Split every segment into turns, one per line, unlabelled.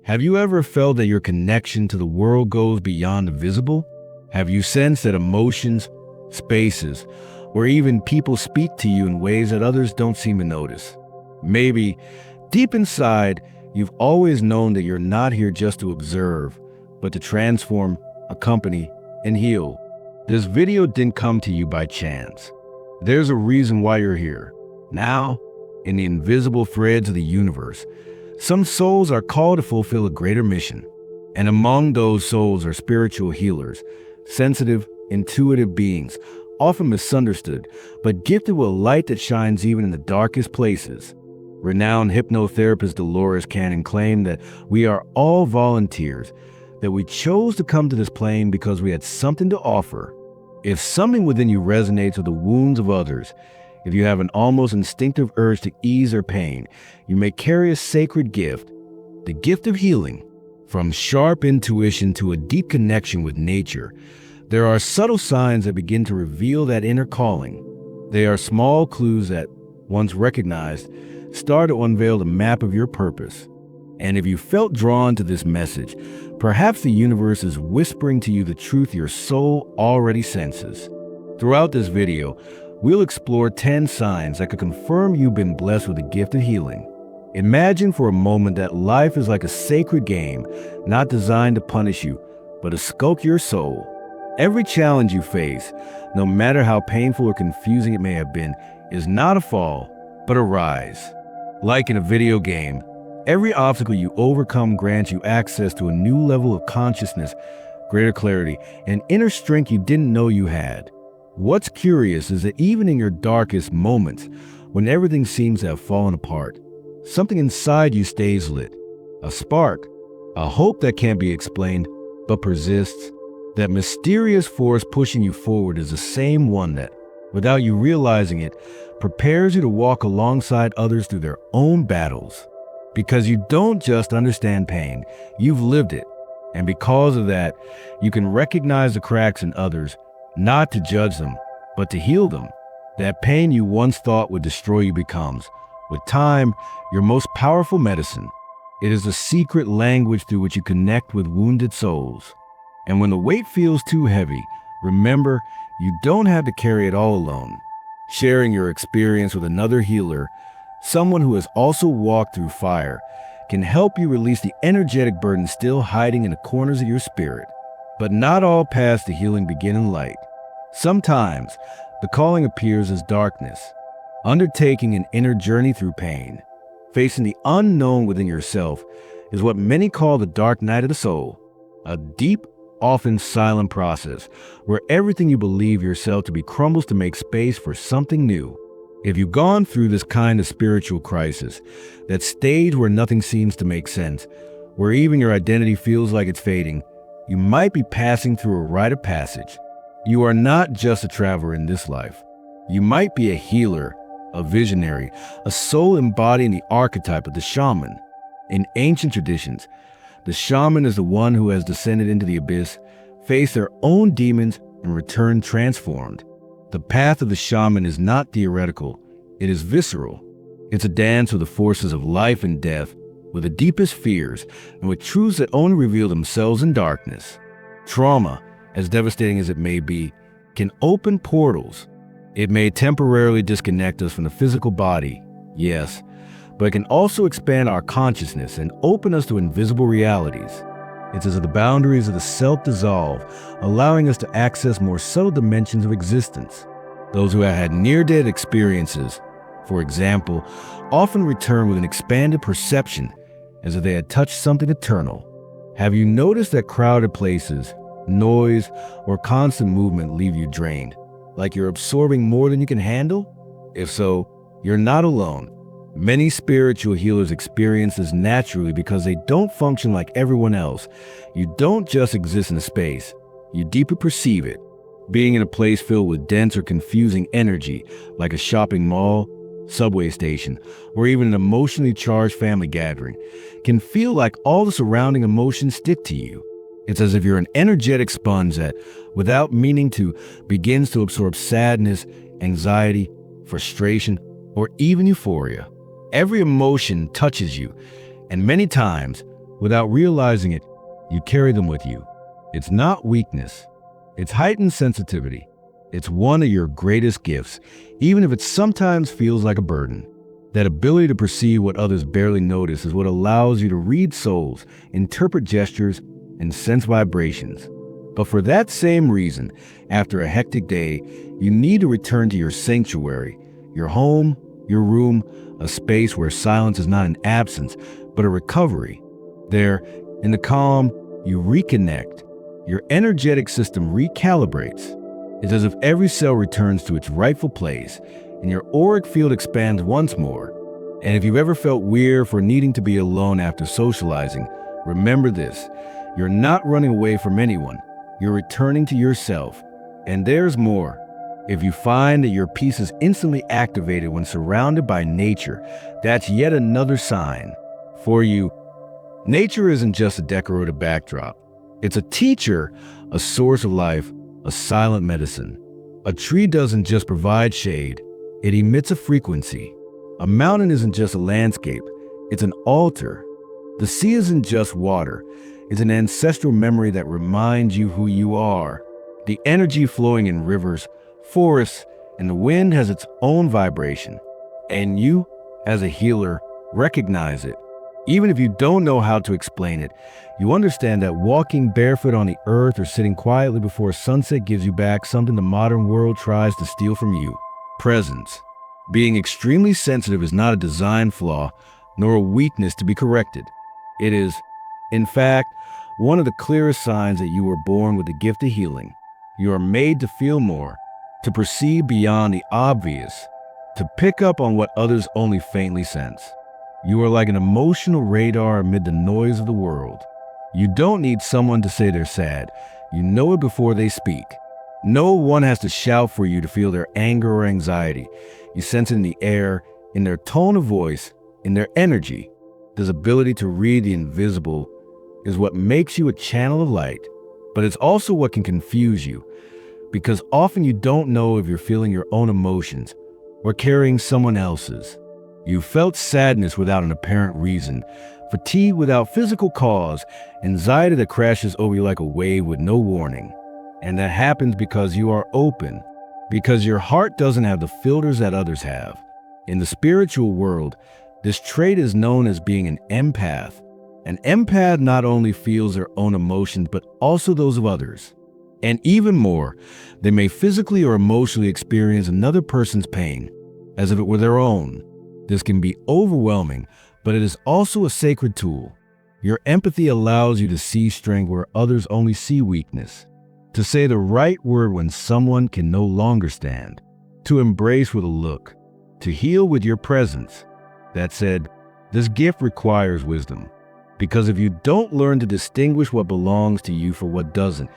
Have you ever felt that your connection to the world goes beyond the visible? Have you sensed that emotions, spaces, or even people speak to you in ways that others don't seem to notice? Maybe, deep inside, you've always known that you're not here just to observe, but to transform, accompany, and heal. This video didn't come to you by chance. There's a reason why you're here. Now, in the invisible threads of the universe, some souls are called to fulfill a greater mission. And among those souls are spiritual healers, sensitive, intuitive beings, often misunderstood, but gifted with a light that shines even in the darkest places. Renowned hypnotherapist Dolores claimed that we are all volunteers, that we chose to come to this plane because we had something to offer. If something within you resonates with the wounds of others, if you have an almost instinctive urge to ease their pain, you may carry a sacred gift, the gift of healing. From sharp intuition to a deep connection with nature, there are subtle signs that begin to reveal that inner calling. They are small clues that, once recognized, start to unveil the map of your purpose. And if you felt drawn to this message, perhaps the universe is whispering to you the truth your soul already senses. Throughout this video, we'll explore 10 signs that could confirm you've been blessed with the gift of healing. Imagine for a moment that life is like a sacred game, not designed to punish you, but to sculpt your soul. Every challenge you face, no matter how painful or confusing it may have been, is not a fall, but a rise. Like in a video game, every obstacle you overcome grants you access to a new level of consciousness, greater clarity, and inner strength you didn't know you had. What's curious is that even in your darkest moments, when everything seems to have fallen apart, something inside you stays lit. A spark, a hope that can't be explained, but persists. That mysterious force pushing you forward is the same one that, without you realizing it, prepares you to walk alongside others through their own battles. Because you don't just understand pain, you've lived it. And because of that, you can recognize the cracks in others, not to judge them, but to heal them. That pain you once thought would destroy you becomes, with time, your most powerful medicine. It is the secret language through which you connect with wounded souls. And when the weight feels too heavy, remember, you don't have to carry it all alone. Sharing your experience with another healer, someone who has also walked through fire, can help you release the energetic burden still hiding in the corners of your spirit. But not all paths to healing begin in light. Sometimes, the calling appears as darkness, undertaking an inner journey through pain. Facing the unknown within yourself is what many call the dark night of the soul, a deep, often silent process where everything you believe yourself to be crumbles to make space for something new. If you've gone through this kind of spiritual crisis, that stage where nothing seems to make sense, where even your identity feels like it's fading, you might be passing through a rite of passage. You are not just a traveler in this life. You might be a healer, a visionary, a soul embodying the archetype of the shaman. In ancient traditions, the shaman is the one who has descended into the abyss, faced their own demons, and returned transformed. The path of the shaman is not theoretical, it is visceral. It's a dance with the forces of life and death, with the deepest fears, and with truths that only reveal themselves in darkness. Trauma, as devastating as it may be, can open portals. It may temporarily disconnect us from the physical body, yes, but it can also expand our consciousness and open us to invisible realities. It's as if the boundaries of the self dissolve, allowing us to access more subtle dimensions of existence. Those who have had near-death experiences, for example, often return with an expanded perception, as if they had touched something eternal. Have you noticed that crowded places, noise, or constant movement leave you drained, like you're absorbing more than you can handle? If so, you're not alone. Many spiritual healers experience this naturally because they don't function like everyone else. You don't just exist in a space, you deeply perceive it. Being in a place filled with dense or confusing energy, like a shopping mall, subway station, or even an emotionally charged family gathering, can feel like all the surrounding emotions stick to you. It's as if you're an energetic sponge that, without meaning to, begins to absorb sadness, anxiety, frustration, or even euphoria. Every emotion touches you, and many times, Without realizing it, you carry them with you. It's not weakness. It's heightened sensitivity. It's one of your greatest gifts, even if it sometimes feels like a burden. That ability to perceive what others barely notice is what allows you to read souls, interpret gestures, and sense vibrations. But for that same reason, after a hectic day, you need to return to your sanctuary, your home, your room, a space where silence is not an absence, but a recovery. There, in the calm, you reconnect. Your energetic system recalibrates. It's as if every cell returns to its rightful place, and your auric field expands once more. And if you've ever felt weird for needing to be alone after socializing, remember this: you're not running away from anyone. You're returning to yourself. And there's more. If you find that your peace is instantly activated when surrounded by nature, that's yet another sign. For you, nature isn't just a decorative backdrop. It's a teacher, a source of life, a silent medicine. A tree doesn't just provide shade, it emits a frequency. A mountain isn't just a landscape, it's an altar. The sea isn't just water, it's an ancestral memory that reminds you who you are. The energy flowing in rivers, forests, and the wind has its own vibration. And you, as a healer, recognize it. Even if you don't know how to explain it, you understand that walking barefoot on the earth or sitting quietly before sunset gives you back something the modern world tries to steal from you: presence. Being extremely sensitive is not a design flaw, nor a weakness to be corrected. It is, in fact, one of the clearest signs that you were born with the gift of healing. You are made to feel more, to perceive beyond the obvious, to pick up on what others only faintly sense. You are like an emotional radar amid the noise of the world. You don't need someone to say they're sad. You know it before they speak. No one has to shout for you to feel their anger or anxiety. You sense it in the air, in their tone of voice, in their energy. This ability to read the invisible is what makes you a channel of light, but it's also what can confuse you, because often you don't know if you're feeling your own emotions or carrying someone else's. You felt sadness without an apparent reason, fatigue without physical cause, anxiety that crashes over you like a wave with no warning. And that happens because you are open, because your heart doesn't have the filters that others have. In the spiritual world, this trait is known as being an empath. An empath not only feels their own emotions, but also those of others. And even more, they may physically or emotionally experience another person's pain, as if it were their own. This can be overwhelming, but it is also a sacred tool. Your empathy allows you to see strength where others only see weakness, to say the right word when someone can no longer stand, to embrace with a look, to heal with your presence. That said, this gift requires wisdom, because if you don't learn to distinguish what belongs to you from what doesn't,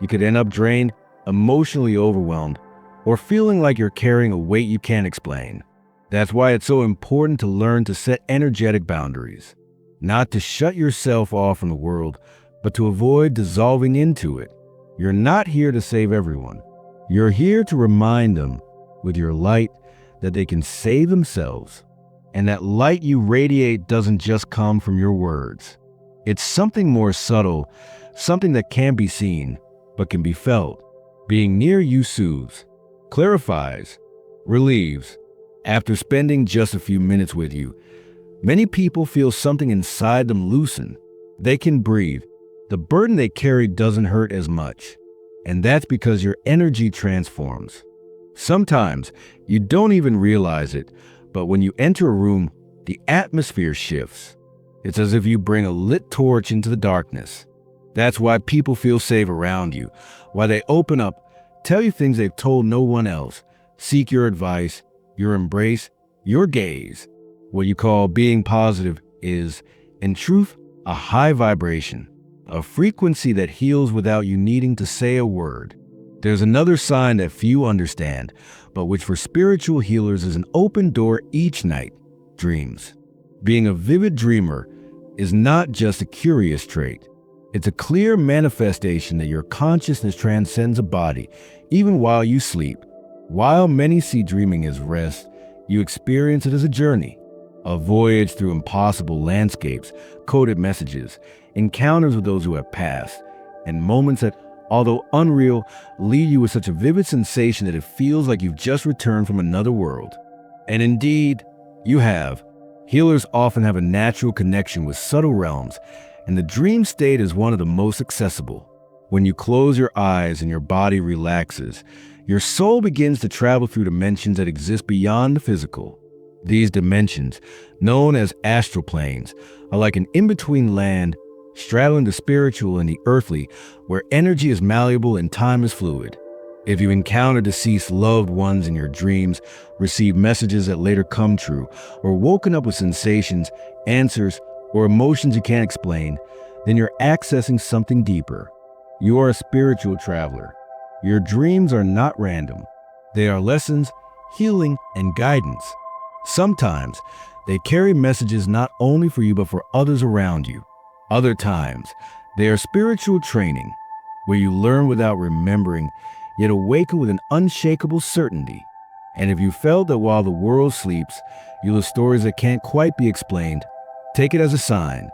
you could end up drained, emotionally overwhelmed, or feeling like you're carrying a weight you can't explain. That's why it's so important to learn to set energetic boundaries, not to shut yourself off from the world, but to avoid dissolving into it. You're not here to save everyone. You're here to remind them with your light that they can save themselves. And that light you radiate doesn't just come from your words. It's something more subtle, something that can't be seen, but can be felt. Being near you soothes, clarifies, relieves. After spending just a few minutes with you, many people feel something inside them loosen. They can breathe. The burden they carry doesn't hurt as much. And that's because your energy transforms. Sometimes you don't even realize it, but when you enter a room, the atmosphere shifts. It's as if you bring a lit torch into the darkness. That's why people feel safe around you, why they open up, tell you things they've told no one else, seek your advice, your embrace, your gaze. What you call being positive is, in truth, a high vibration, a frequency that heals without you needing to say a word. There's another sign that few understand, but which for spiritual healers is an open door each night: dreams. Being a vivid dreamer is not just a curious trait. It's a clear manifestation that your consciousness transcends a body, even while you sleep. While many see dreaming as rest, you experience it as a journey, A voyage through impossible landscapes, coded messages, encounters with those who have passed, and moments that, although unreal, leave you with such a vivid sensation that it feels like you've just returned from another world. And indeed, you have. Healers often have a natural connection with subtle realms, and the dream state is one of the most accessible. When you close your eyes and your body relaxes, your soul begins to travel through dimensions that exist beyond the physical. These dimensions, known as astral planes, are like an in-between land, straddling the spiritual and the earthly, where energy is malleable and time is fluid. If you encounter deceased loved ones in your dreams, receive messages that later come true, or woken up with sensations, answers, or emotions you can't explain, then you're accessing something deeper. You are a spiritual traveler. Your dreams are not random. They are lessons, healing, and guidance. Sometimes, they carry messages not only for you but for others around you. Other times, they are spiritual training, where you learn without remembering, yet awaken with an unshakable certainty. And if you felt that while the world sleeps, you have stories that can't quite be explained, take it as a sign.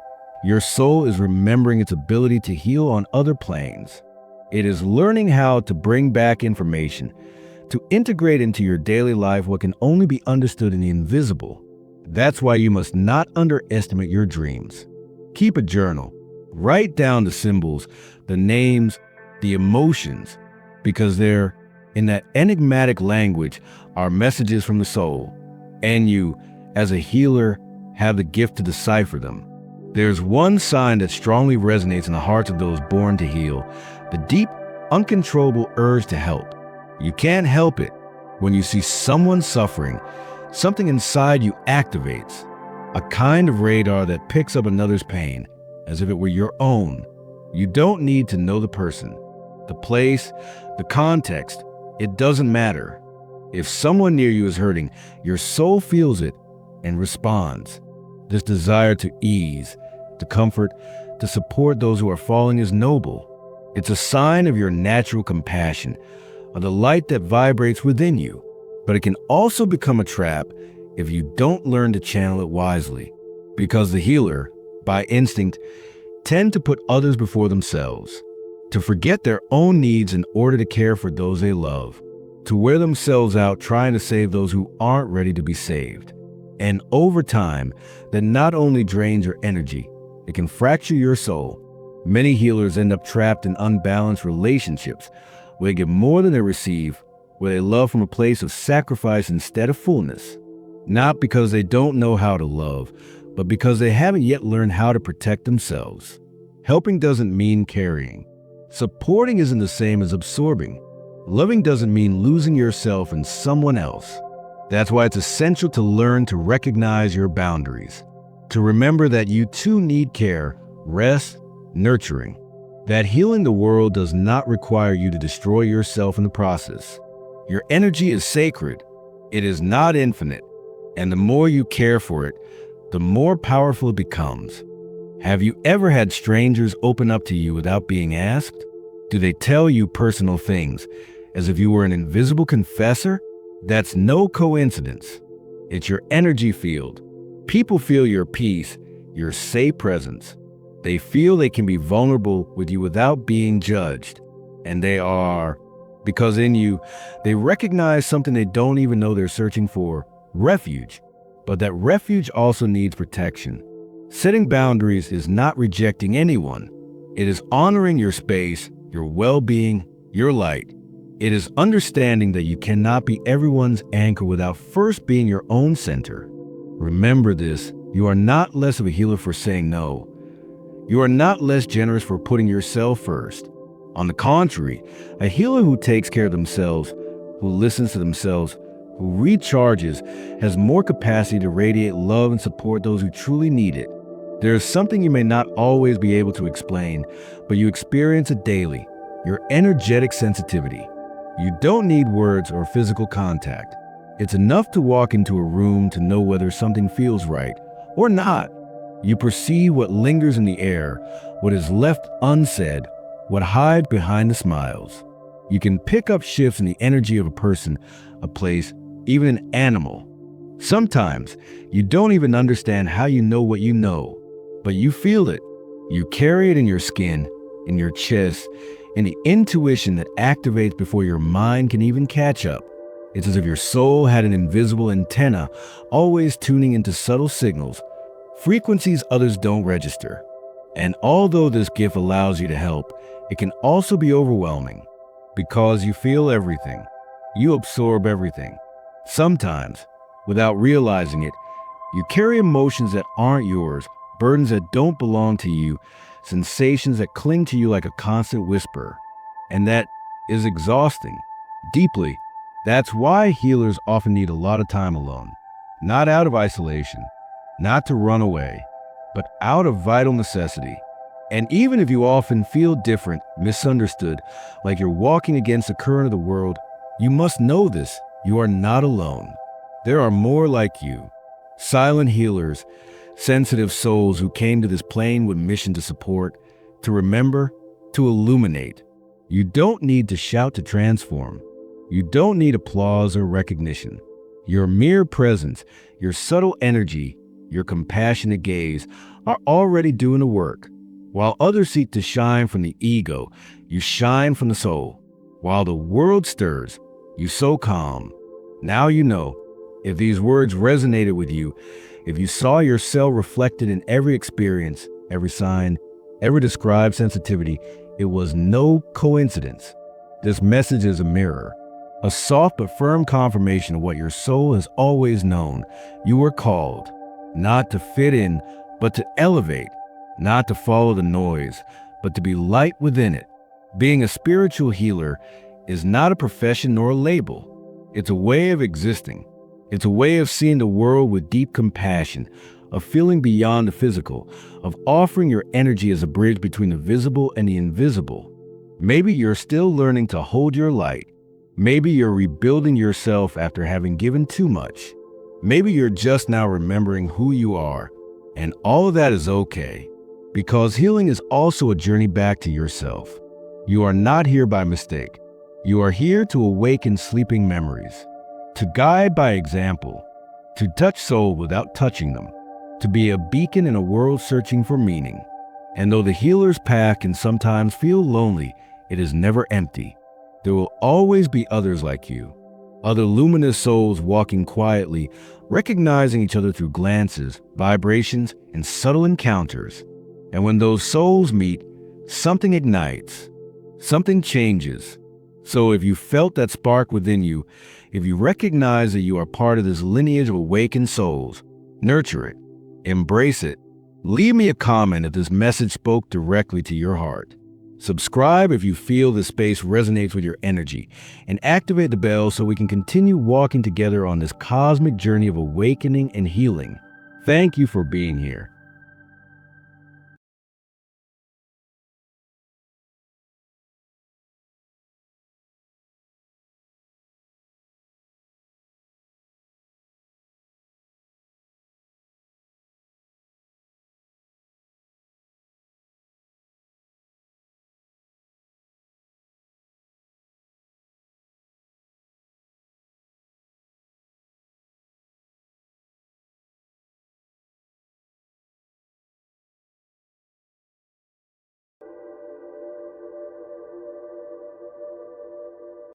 Your soul is remembering its ability to heal on other planes. It is learning how to bring back information, to integrate into your daily life what can only be understood in the invisible. That's why you must not underestimate your dreams. Keep a journal. Write down the symbols, the names, the emotions, because they're, in that enigmatic language, are messages from the soul. And you, as a healer, have the gift to decipher them. There's one sign that strongly resonates in the hearts of those born to heal: the deep, uncontrollable urge to help. You can't help it. When you see someone suffering, something inside you activates, a kind of radar that picks up another's pain, as if it were your own. You don't need to know the person, the place, the context. It doesn't matter. If someone near you is hurting, your soul feels it and responds. This desire to ease, to comfort, to support those who are falling is noble. It's a sign of your natural compassion, of the light that vibrates within you. But it can also become a trap if you don't learn to channel it wisely, because the healer, by instinct, tend to put others before themselves, to forget their own needs in order to care for those they love, to wear themselves out trying to save those who aren't ready to be saved. And over time, that not only drains your energy, it can fracture your soul. Many healers end up trapped in unbalanced relationships where they give more than they receive, where they love from a place of sacrifice instead of fullness. Not because they don't know how to love, but because they haven't yet learned how to protect themselves. Helping doesn't mean carrying. Supporting isn't the same as absorbing. Loving doesn't mean losing yourself in someone else. That's why it's essential to learn to recognize your boundaries, to remember that you too need care, rest, nurturing, that healing the world does not require you to destroy yourself in the process. Your energy is sacred. It is not infinite. And the more you care for it, the more powerful it becomes. Have you ever had strangers open up to you without being asked? Do they tell you personal things, as if you were an invisible confessor? That's no coincidence. It's your energy field. People feel your peace, your safe presence. They feel they can be vulnerable with you without being judged. And they are, because in you, they recognize something they don't even know they're searching for: refuge. But that refuge also needs protection. Setting boundaries is not rejecting anyone. It is honoring your space, your well-being, your light. It is understanding that you cannot be everyone's anchor without first being your own center. Remember this: you are not less of a healer for saying no. You are not less generous for putting yourself first. On the contrary, a healer who takes care of themselves, who listens to themselves, who recharges, has more capacity to radiate love and support those who truly need it. There is something you may not always be able to explain, but you experience it daily: your energetic sensitivity. You don't need words or physical contact. It's enough to walk into a room to know whether something feels right or not. You perceive what lingers in the air, what is left unsaid, what hides behind the smiles. You can pick up shifts in the energy of a person, a place, even an animal. Sometimes you don't even understand how you know what you know, but you feel it. You carry it in your skin, in your chest, in the intuition that activates before your mind can even catch up. It's as if your soul had an invisible antenna, always tuning into subtle signals, frequencies others don't register. And although this gift allows you to help, it can also be overwhelming because you feel everything. You absorb everything. Sometimes, without realizing it, you carry emotions that aren't yours, burdens that don't belong to you, sensations that cling to you like a constant whisper. And that is exhausting, deeply. That's why healers often need a lot of time alone. Not out of isolation, not to run away, but out of vital necessity. And even if you often feel different, misunderstood, like you're walking against the current of the world, you must know this: you are not alone. There are more like you. Silent healers, sensitive souls who came to this plane with mission to support, to remember, to illuminate. You don't need to shout to transform. You don't need applause or recognition. Your mere presence, your subtle energy, your compassionate gaze are already doing the work. While others seek to shine from the ego, you shine from the soul. While the world stirs, you sow calm. Now you know. If these words resonated with you, if you saw yourself reflected in every experience, every sign, every described sensitivity, it was no coincidence. This message is a mirror, a soft but firm confirmation of what your soul has always known. You were called, not to fit in, but to elevate, not to follow the noise, but to be light within it. Being a spiritual healer is not a profession nor a label. It's a way of existing. It's a way of seeing the world with deep compassion, of feeling beyond the physical, of offering your energy as a bridge between the visible and the invisible. Maybe you're still learning to hold your light. Maybe you're rebuilding yourself after having given too much. Maybe you're just now remembering who you are. And all of that is okay, because healing is also a journey back to yourself. You are not here by mistake. You are here to awaken sleeping memories, to guide by example, to touch souls without touching them, to be a beacon in a world searching for meaning. And though the healer's path can sometimes feel lonely, it is never empty. There will always be others like you, other luminous souls walking quietly, recognizing each other through glances, vibrations, and subtle encounters. And when those souls meet, something ignites, something changes. So if you felt that spark within you, if you recognize that you are part of this lineage of awakened souls, nurture it, embrace it. Leave me a comment if this message spoke directly to your heart. Subscribe if you feel this space resonates with your energy, and activate the bell so we can continue walking together on this cosmic journey of awakening and healing. Thank you for being here.